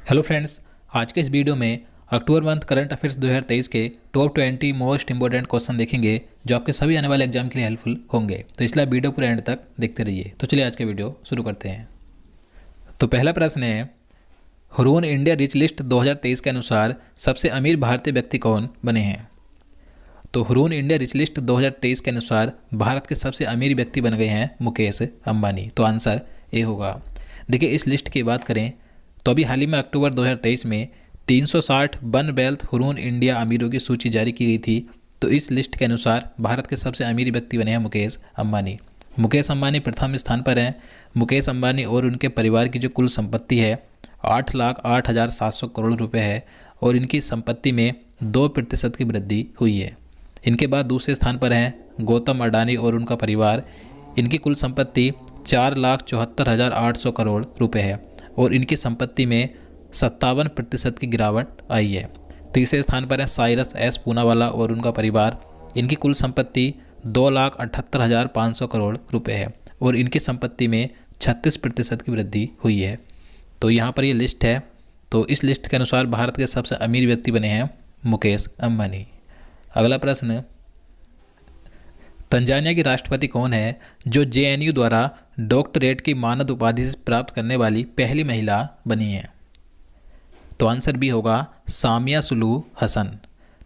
Hello friends, आज के इस वीडियो में अक्टूबर मंथ करंट अफेयर्स 2023 के टॉप 20 मोस्ट इंपॉर्टेंट क्वेश्चन देखेंगे जो आपके सभी आने वाले एग्जाम के लिए हेल्पफुल होंगे। तो इसलिए आप वीडियो पूरे एंड तक देखते रहिए। तो चलिए आज का वीडियो शुरू करते हैं। तो पहला प्रश्न है, हुरून इंडिया रिच लिस्ट 2023 के अनुसार सबसे अमीर भारतीय व्यक्ति कौन बने हैं। तो हुरून इंडिया रिच लिस्ट 2023 के अनुसार भारत के सबसे अमीर व्यक्ति बन गए हैं मुकेश अंबानी। तो आंसर ए होगा। देखिए, इस लिस्ट की बात करें तो अभी हाल ही में अक्टूबर 2023 में 360 वन वेल्थ हुरून इंडिया अमीरों की सूची जारी की गई थी। तो इस लिस्ट के अनुसार भारत के सबसे अमीर व्यक्ति बने हैं मुकेश अंबानी। मुकेश अंबानी प्रथम स्थान पर हैं। मुकेश अंबानी और उनके परिवार की जो कुल संपत्ति है 8,08,700 करोड़ रुपए है और इनकी संपत्ति में 2% की वृद्धि हुई है। इनके बाद दूसरे स्थान पर हैं गौतम अडानी और उनका परिवार। इनकी कुल संपत्ति 4,74,800 करोड़ रुपए है और इनकी संपत्ति में 57% की गिरावट आई है। तीसरे स्थान पर है साइरस एस पूनावाला और उनका परिवार। इनकी कुल संपत्ति 2,78,500 करोड़ रुपए है और इनकी संपत्ति में 36% की वृद्धि हुई है। तो यहाँ पर ये लिस्ट है। तो इस लिस्ट के अनुसार भारत के सबसे अमीर व्यक्ति बने हैं मुकेश अंबानी। अगला प्रश्न, तंजानिया की राष्ट्रपति कौन है जो जेएनयू द्वारा डॉक्टरेट की मानद उपाधि से प्राप्त करने वाली पहली महिला बनी है। तो आंसर बी होगा सामिया सुलूहु हसन।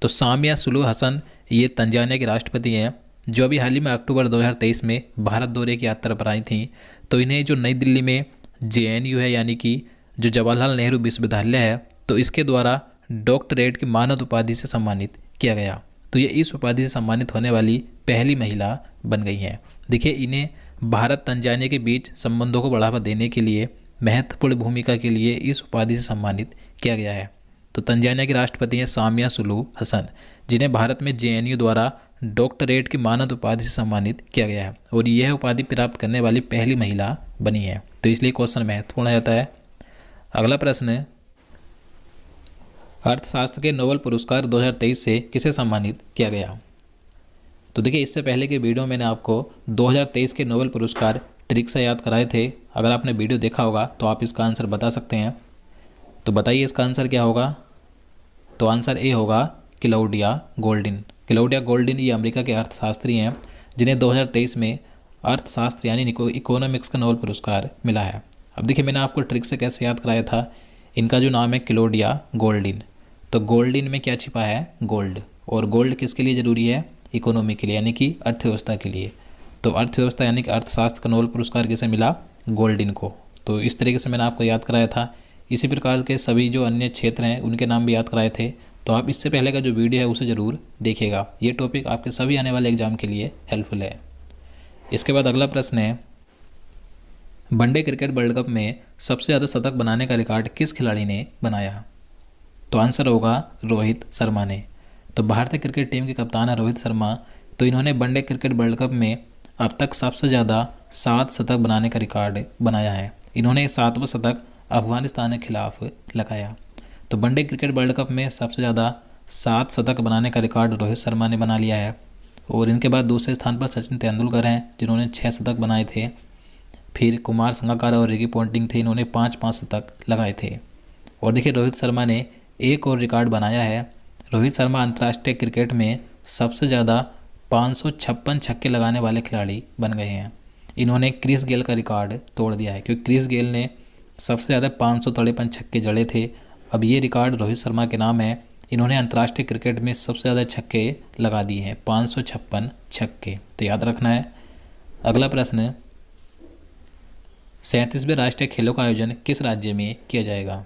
तो सामिया सुलूहु हसन ये तंजानिया की राष्ट्रपति हैं जो अभी हाल ही में अक्टूबर 2023 में भारत दौरे की यात्रा पर आई थी। तो इन्हें जो नई दिल्ली में जेएनयू है यानी कि जो जवाहरलाल नेहरू विश्वविद्यालय है तो इसके द्वारा डॉक्टरेट की मानद उपाधि से सम्मानित किया गया। तो ये इस उपाधि से सम्मानित होने वाली पहली महिला बन गई हैं। देखिए, इन्हें भारत तंजानिया के बीच संबंधों को बढ़ावा देने के लिए महत्वपूर्ण भूमिका के लिए इस उपाधि से सम्मानित किया गया है। तो तंजानिया की राष्ट्रपति हैं सामिया सुलूहु हसन जिन्हें भारत में जेएनयू द्वारा डॉक्टरेट की मानद उपाधि से सम्मानित किया गया है और यह उपाधि प्राप्त करने वाली पहली महिला बनी है। तो इसलिए क्वेश्चन महत्वपूर्ण रहता है। अगला प्रश्न, अर्थशास्त्र के नोबेल पुरस्कार 2023 से किसे सम्मानित किया गया। तो देखिए, इससे पहले के वीडियो में मैंने आपको 2023 के नोबेल पुरस्कार ट्रिक से याद कराए थे। अगर आपने वीडियो देखा होगा तो आप इसका आंसर बता सकते हैं। तो बताइए इसका आंसर क्या होगा। तो आंसर ए होगा क्लौडिया गोल्डिन। क्लौडिया गोल्डिन ये अमेरिका के अर्थशास्त्री हैं जिन्हें 2023 में अर्थशास्त्र यानी इकोनॉमिक्स का नोबेल पुरस्कार मिला है। अब देखिए, मैंने आपको ट्रिक से कैसे याद कराया था। इनका जो नाम है क्लौडिया गोल्डिन। तो गोल्डिन में क्या छिपा है, गोल्ड। और गोल्ड किसके लिए ज़रूरी है, इकोनॉमी के लिए यानी कि अर्थव्यवस्था के लिए। तो अर्थव्यवस्था यानी कि अर्थशास्त्र का नोबेल पुरस्कार किसे मिला, गोल्डिन को। तो इस तरीके से मैंने आपको याद कराया था। इसी प्रकार के सभी जो अन्य क्षेत्र हैं उनके नाम भी याद कराए थे। तो आप इससे पहले का जो वीडियो है उसे ज़रूर देखिएगा। ये टॉपिक आपके सभी आने वाले एग्जाम के लिए हेल्पफुल है। इसके बाद अगला प्रश्न है, वनडे क्रिकेट वर्ल्ड कप में सबसे ज़्यादा शतक बनाने का रिकॉर्ड किस खिलाड़ी ने बनाया। तो आंसर होगा रोहित शर्मा ने। तो भारतीय क्रिकेट टीम के कप्तान है रोहित शर्मा। तो इन्होंने वनडे क्रिकेट वर्ल्ड कप में अब तक सबसे ज़्यादा 7 शतक बनाने का रिकॉर्ड बनाया है। इन्होंने 7वां शतक अफगानिस्तान के खिलाफ लगाया। तो वनडे क्रिकेट वर्ल्ड कप में सबसे ज़्यादा 7 शतक बनाने का रिकॉर्ड रोहित शर्मा ने बना लिया है। और इनके बाद दूसरे स्थान पर सचिन तेंदुलकर हैं जिन्होंने 6 शतक बनाए थे। फिर कुमार संगकारा और रिकी पॉन्टिंग थे, इन्होंने 5-5 शतक लगाए थे। और देखिए, रोहित शर्मा ने एक और रिकॉर्ड बनाया है। रोहित शर्मा अंतर्राष्ट्रीय क्रिकेट में सबसे ज़्यादा 556 छक्के लगाने वाले खिलाड़ी बन गए हैं। इन्होंने क्रिस गेल का रिकॉर्ड तोड़ दिया है क्योंकि क्रिस गेल ने सबसे ज़्यादा 553 छक्के जड़े थे। अब ये रिकॉर्ड रोहित शर्मा के नाम है। इन्होंने अंतर्राष्ट्रीय क्रिकेट में सबसे ज़्यादा छक्के लगा दिए हैं, 556 छक्के। तो याद रखना है। अगला प्रश्न, 37वें राष्ट्रीय खेलों का आयोजन किस राज्य में किया जाएगा।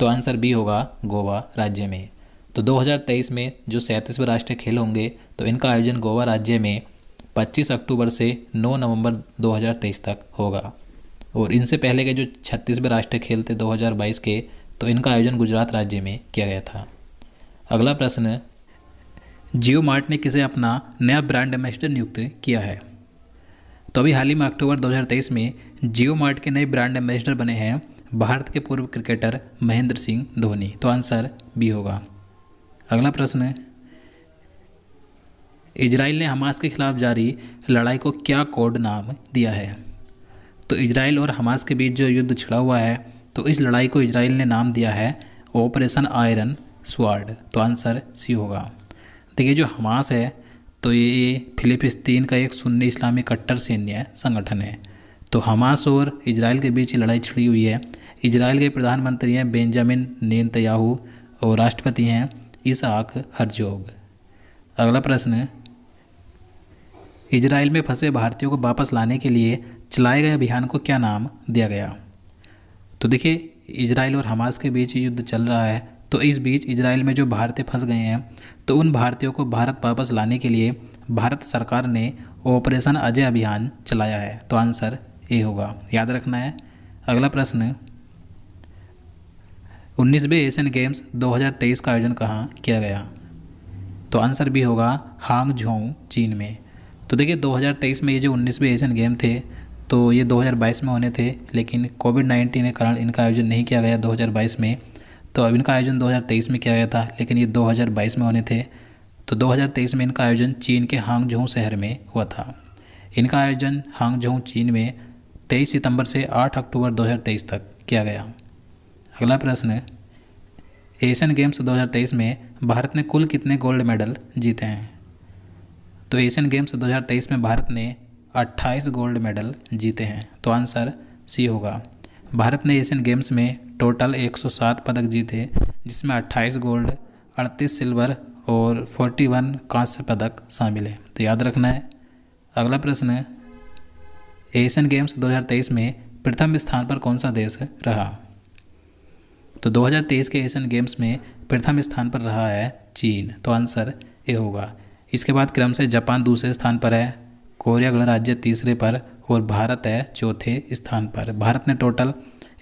तो आंसर बी होगा गोवा राज्य में। तो 2023 में जो 37वें राष्ट्रीय खेल होंगे तो इनका आयोजन गोवा राज्य में 25 अक्टूबर से 9 नवंबर 2023 तक होगा। और इनसे पहले के जो 36वें राष्ट्रीय खेल थे 2022 के, तो इनका आयोजन गुजरात राज्य में किया गया था। अगला प्रश्न, जियो मार्ट ने किसे अपना नया ब्रांड एम्बेसडर नियुक्त किया है। तो अभी हाल ही में अक्टूबर 2023 में जियो मार्ट के नए ब्रांड एम्बेसडर बने हैं भारत के पूर्व क्रिकेटर महेंद्र सिंह धोनी। तो आंसर बी होगा। अगला प्रश्न, इजराइल ने हमास के खिलाफ जारी लड़ाई को क्या कोड नाम दिया है। तो इजराइल और हमास के बीच जो युद्ध छिड़ा हुआ है तो इस लड़ाई को इजराइल ने नाम दिया है ऑपरेशन आयरन स्वार्ड। तो आंसर सी होगा। देखिए जो हमास है तो ये फिलिस्तीन का एक सुन्नी इस्लामी कट्टर सैन्य संगठन है। तो हमास और इजराइल के बीच ये लड़ाई छिड़ी हुई है। इजराइल के प्रधानमंत्री हैं बेंजामिन नेतन्याहू और राष्ट्रपति हैं इसहाक हर्जोग। अगला प्रश्न, इजराइल में फंसे भारतीयों को वापस लाने के लिए चलाए गए अभियान को क्या नाम दिया गया? तो देखिए इजराइल और हमास के बीच युद्ध चल रहा है, तो इस बीच इजराइल में जो भारतीय फंस गए हैं तो उन भारतीयों को भारत वापस लाने के लिए भारत सरकार ने ऑपरेशन अजय अभियान चलाया है। तो आंसर ए होगा, याद रखना है। अगला प्रश्न, 19वें एशियन गेम्स 2023 का आयोजन कहाँ किया गया? तो आंसर भी होगा हांगझोउ चीन में। तो देखिए 2023 में ये जो 19वें एशियन गेम थे तो ये 2022 में होने थे, लेकिन कोविड-19 के कारण इनका आयोजन नहीं किया गया 2022 में। तो अब इनका आयोजन 2023 में किया गया था, लेकिन ये 2022 में होने थे। तो 2023 में इनका आयोजन चीन के हांगझोउ शहर में हुआ था। इनका आयोजन हांगझोउ चीन में 23 सितंबर से 8 अक्टूबर 2023 तक किया गया। अगला प्रश्न, एशियन गेम्स 2023 में भारत ने कुल कितने गोल्ड मेडल जीते हैं? तो एशियन गेम्स 2023 में भारत ने 28 गोल्ड मेडल जीते हैं। तो आंसर सी होगा। भारत ने एशियन गेम्स में टोटल 107 पदक जीते, जिसमें 28 गोल्ड, 38 सिल्वर और 41 कांस्य पदक शामिल है। तो याद रखना है। अगला प्रश्न, एशियन गेम्स 2023 में प्रथम स्थान पर कौन सा देश रहा? तो 2023 के एशियन गेम्स में प्रथम स्थान पर रहा है चीन। तो आंसर ए होगा। इसके बाद क्रम से जापान दूसरे स्थान पर है, कोरिया गणराज्य तीसरे पर और भारत है चौथे स्थान पर। भारत ने टोटल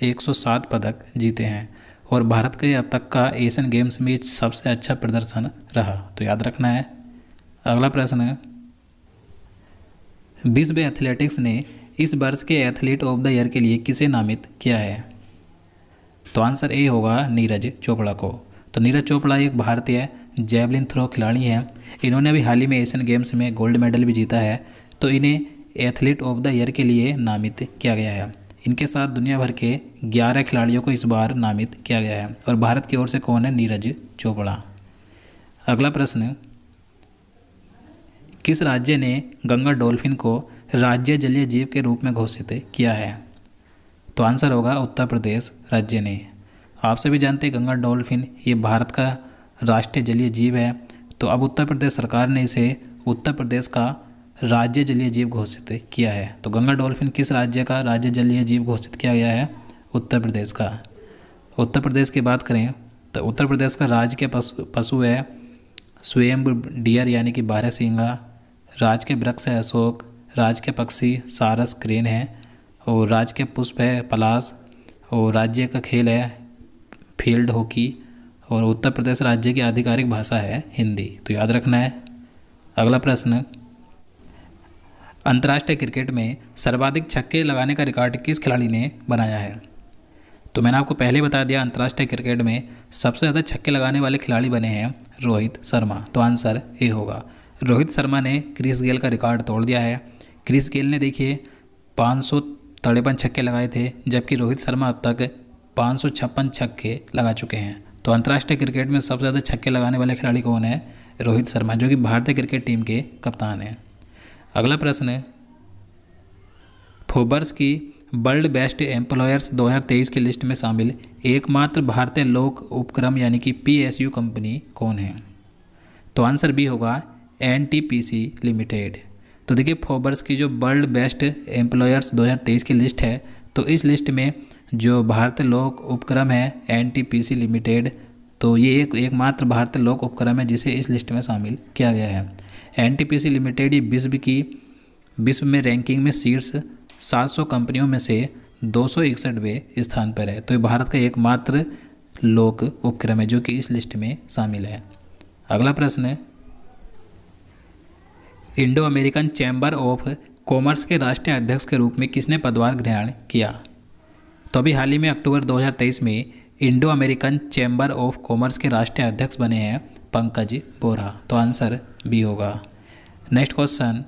107 पदक जीते हैं और भारत के अब तक का एशियन गेम्स में सबसे अच्छा प्रदर्शन रहा। तो याद रखना है। अगला प्रश्न, विश्व एथलेटिक्स ने इस वर्ष के एथलीट ऑफ द ईयर के लिए किसे नामित किया है? तो आंसर ए होगा नीरज चोपड़ा को। तो नीरज चोपड़ा एक भारतीय जैवलिन थ्रो खिलाड़ी हैं। इन्होंने अभी हाल ही में एशियन गेम्स में गोल्ड मेडल भी जीता है, तो इन्हें एथलीट ऑफ द ईयर के लिए नामित किया गया है। इनके साथ दुनिया भर के 11 खिलाड़ियों को इस बार नामित किया गया है और भारत की ओर से कौन है? नीरज चोपड़ा। अगला प्रश्न, किस राज्य ने गंगा डॉल्फिन को राज्य जलीय जीव के रूप में घोषित किया है? तो आंसर होगा उत्तर प्रदेश राज्य ने। आप सभी जानते हैं गंगा डॉल्फिन ये भारत का राष्ट्रीय जलीय जीव है, तो अब उत्तर प्रदेश सरकार ने इसे उत्तर प्रदेश का राज्य जलीय जीव घोषित किया है। तो गंगा डॉल्फिन किस राज्य का राज्य जलीय जीव घोषित किया गया है? उत्तर प्रदेश का। उत्तर प्रदेश की बात करें तो उत्तर प्रदेश का राज्य के पशु है स्वयंभू डियर यानी कि बारहसिंगा, राज्य के वृक्ष है अशोक, राज्य के पक्षी सारस क्रेन है और राज्य के पुष्प है पलाश और राज्य का खेल है फील्ड हॉकी और उत्तर प्रदेश राज्य की आधिकारिक भाषा है हिंदी। तो याद रखना है। अगला प्रश्न, अंतर्राष्ट्रीय क्रिकेट में सर्वाधिक छक्के लगाने का रिकॉर्ड किस खिलाड़ी ने बनाया है? तो मैंने आपको पहले बता दिया अंतर्राष्ट्रीय क्रिकेट में सबसे ज़्यादा छक्के लगाने वाले खिलाड़ी बने हैं रोहित शर्मा। तो आंसर ए होगा। रोहित शर्मा ने क्रिस गेल का रिकॉर्ड तोड़ दिया है। क्रिस गेल ने देखिए 553 छक्के लगाए थे, जबकि रोहित शर्मा अब तक 556 छक्के लगा चुके हैं। तो अंतर्राष्ट्रीय क्रिकेट में सबसे ज़्यादा छक्के लगाने वाले खिलाड़ी कौन है? रोहित शर्मा, जो कि भारतीय क्रिकेट टीम के कप्तान हैं। अगला प्रश्न, फोर्ब्स की वर्ल्ड बेस्ट एम्प्लॉयर्स 2023 की लिस्ट में शामिल एकमात्र भारतीय लोक उपक्रम यानी कि PSU कंपनी कौन है? तो आंसर बी होगा NTPC लिमिटेड। तो देखिए फोर्ब्स की जो वर्ल्ड बेस्ट एम्प्लॉयर्स 2023 की लिस्ट है, तो इस लिस्ट में जो भारतीय लोक उपक्रम है NTPC लिमिटेड, तो ये एकमात्र भारतीय लोक उपक्रम है जिसे इस लिस्ट में शामिल किया गया है। NTPC लिमिटेड ये विश्व में रैंकिंग में शीर्ष 700 कंपनियों में से 261वें स्थान पर है। तो ये भारत का एकमात्र लोक उपक्रम है जो कि इस लिस्ट में शामिल है। अगला प्रश्न, Indo American chamber of commerce के राष्ट्रीय अध्यक्ष के रूप में किसने पदभार ग्रहण किया? तो अभी हाल ही में अक्टूबर 2023 में Indo American chamber of commerce के राष्ट्रीय अध्यक्ष बने हैं पंकज बोरा। तो आंसर बी होगा। नेक्स्ट क्वेश्चन,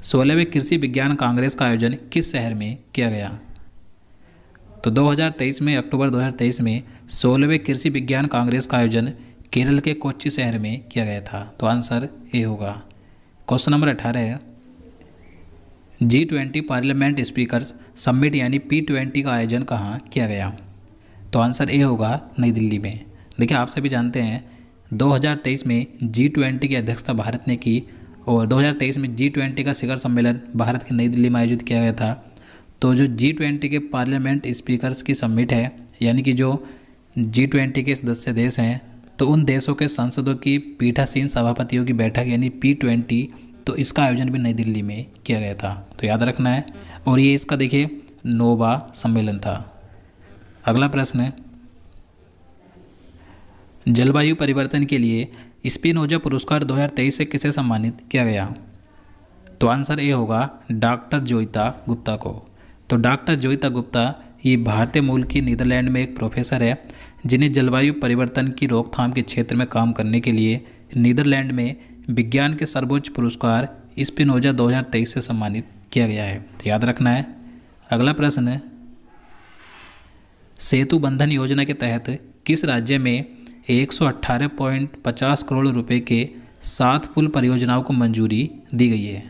16वें कृषि विज्ञान कांग्रेस का आयोजन किस शहर में किया गया? तो 2023 में अक्टूबर 2023 में 16वें कृषि विज्ञान कांग्रेस का आयोजन केरल के कोच्चि शहर में किया गया था। तो आंसर ए होगा। क्वेश्चन नंबर 18 है, G20 पार्लियामेंट स्पीकर्स समिट यानी P20 का आयोजन कहाँ किया गया? तो आंसर ए होगा, नई दिल्ली में। देखिए आप सभी जानते हैं 2023 में G20 की अध्यक्षता भारत ने की और 2023 में G20 का शिखर सम्मेलन भारत की नई दिल्ली में आयोजित किया गया था। तो जो G20 के पार्लियामेंट स्पीकर्स की समिट है, यानी कि जो G20 के सदस्य देश हैं, तो उन देशों के सांसदों की पीठासीन सभापतियों की बैठक यानी P20, तो इसका आयोजन भी नई दिल्ली में किया गया था। तो याद रखना है। और ये इसका देखिए 9वां सम्मेलन था। अगला प्रश्न है, जलवायु परिवर्तन के लिए स्पिनोजा पुरस्कार 2023 से किसे सम्मानित किया गया? तो आंसर ए होगा, डॉक्टर जोइता गुप्ता को। तो डॉक्टर जोइता गुप्ता ये भारतीय मूल की नीदरलैंड में एक प्रोफेसर है, जिन्हें जलवायु परिवर्तन की रोकथाम के क्षेत्र में काम करने के लिए नीदरलैंड में विज्ञान के सर्वोच्च पुरस्कार स्पिनोजा 2023 से सम्मानित किया गया है। तो याद रखना है। अगला प्रश्न है, सेतु बंधन योजना के तहत किस राज्य में 118.50 करोड़ रुपए के 7 पुल परियोजनाओं को मंजूरी दी गई है?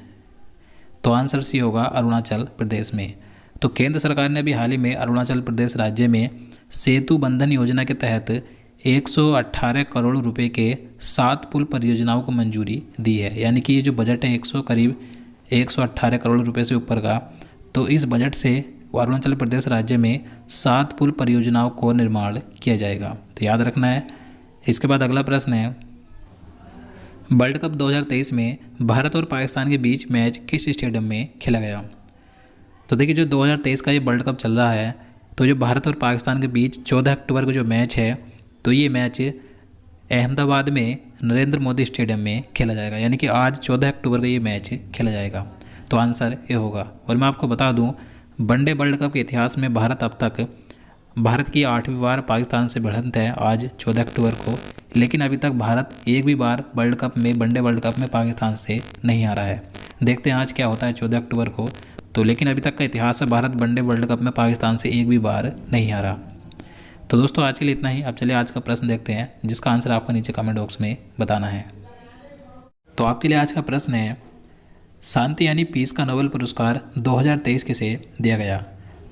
तो आंसर सी होगा, अरुणाचल प्रदेश में। तो केंद्र सरकार ने अभी हाल ही में अरुणाचल प्रदेश राज्य में सेतु बंधन योजना के तहत 118 करोड़ रुपए के 7 पुल परियोजनाओं को मंजूरी दी है। यानी कि ये जो बजट है करीब 118 करोड़ रुपए से ऊपर का, तो इस बजट से अरुणाचल प्रदेश राज्य में 7 पुल परियोजनाओं को निर्माण किया जाएगा। तो याद रखना है। इसके बाद अगला प्रश्न है, वर्ल्ड कप 2023 में भारत और पाकिस्तान के बीच मैच किस स्टेडियम में खेला गया? तो देखिए जो 2023 का ये वर्ल्ड कप चल रहा है, तो जो भारत और पाकिस्तान के बीच 14 अक्टूबर को जो मैच है, तो ये मैच अहमदाबाद में नरेंद्र मोदी स्टेडियम में खेला जाएगा। यानी कि आज 14 अक्टूबर को ये मैच खेला जाएगा। तो आंसर ये होगा। और मैं आपको बता दूं, वनडे वर्ल्ड कप के इतिहास में भारत की 8वीं बार पाकिस्तान से भिड़ंत है आज 14 अक्टूबर को, लेकिन अभी तक भारत एक भी बार वनडे वर्ल्ड कप में पाकिस्तान से नहीं हारा है। देखते हैं आज क्या होता है 14 अक्टूबर को। तो लेकिन अभी तक का इतिहास है, भारत वनडे वर्ल्ड कप में पाकिस्तान से एक भी बार नहीं हारा। तो दोस्तों आज के लिए इतना ही। अब चलिए आज का प्रश्न देखते हैं, जिसका आंसर आपको नीचे कमेंट बॉक्स में बताना है। तो आपके लिए आज का प्रश्न है, शांति यानी पीस का नोबेल पुरस्कार 2023 किसे दिया गया?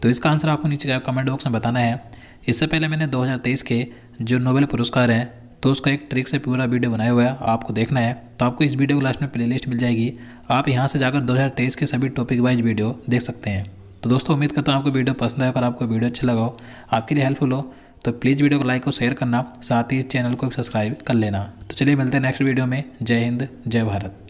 तो इसका आंसर आपको नीचे कमेंट बॉक्स में बताना है। इससे पहले मैंने 2023 के जो नोबेल पुरस्कार हैं, तो उसका एक ट्रिक से पूरा वीडियो बनाया हुआ है, आपको देखना है। तो आपको इस वीडियो को लास्ट में प्लेलिस्ट मिल जाएगी, आप यहाँ से जाकर 2023 के सभी टॉपिक वाइज वीडियो देख सकते हैं। तो दोस्तों उम्मीद करता हूँ आपको वीडियो पसंद आया। अगर आपको वीडियो अच्छा लगा हो, आपके लिए हेल्पफुल हो, तो प्लीज़ वीडियो को लाइक और शेयर करना, साथ ही चैनल को भी सब्सक्राइब कर लेना। तो चलिए मिलते हैं नेक्स्ट वीडियो में। जय हिंद, जय भारत।